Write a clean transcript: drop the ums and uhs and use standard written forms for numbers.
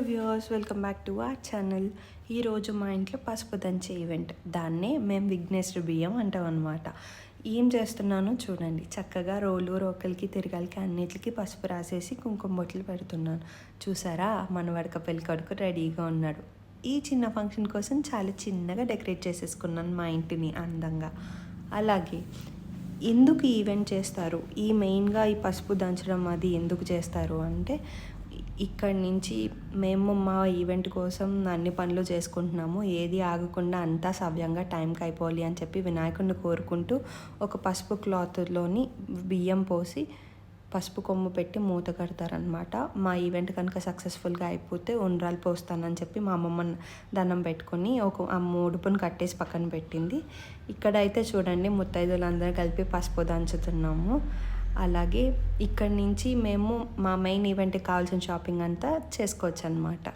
Hello viewers, welcome back to our channel. ఈరోజు మా ఇంట్లో పసుపు దంచే ఈవెంట్. దాన్నే మేము విఘ్నేశ్వర బియ్యం అంటాం అనమాట. ఏం చేస్తున్నానో చూడండి. చక్కగా రోకలికి తిరగాలికి అన్నిటికి పసుపు రాసేసి కుంకుమ బొట్లు పెడుతున్నాను. చూసారా, మన వడక పెళ్లి కొడుకు రెడీగా ఉన్నాడు. ఈ చిన్న ఫంక్షన్ కోసం చాలా చిన్నగా డెకరేట్ చేసేసుకున్నాను మా ఇంటిని అందంగా. అలాగే ఎందుకు ఈవెంట్ చేస్తారు, మెయిన్గా ఈ పసుపు దంచడం అది ఎందుకు చేస్తారు అంటే, ఇక్కడి నుంచి మేము మా ఈవెంట్ కోసం అన్ని పనులు చేసుకుంటున్నాము. ఏది ఆగకుండా అంతా సవ్యంగా టైంకి అయిపోవాలి అని చెప్పి వినాయకుడిని కోరుకుంటూ ఒక పసుపు క్లాత్లోని బియ్యం పోసి పసుపు కొమ్ము పెట్టి మూత కడతారనమాట. మా ఈవెంట్ కనుక సక్సెస్ఫుల్గా అయిపోతే ఉండ్రాలు పోస్తానని చెప్పి మా అమ్మమ్మ దండం పెట్టుకొని ఆ ముడుపును కట్టేసి పక్కన పెట్టింది. ఇక్కడైతే చూడండి, ముత్తైదులందరూ కలిపి పసుపు దంచుతున్నాము. అలాగే ఇక్కడి నుంచి మేము మా మెయిన్ ఈవెంట్కి కావాల్సిన షాపింగ్ అంతా చేసుకోవచ్చు అనమాట.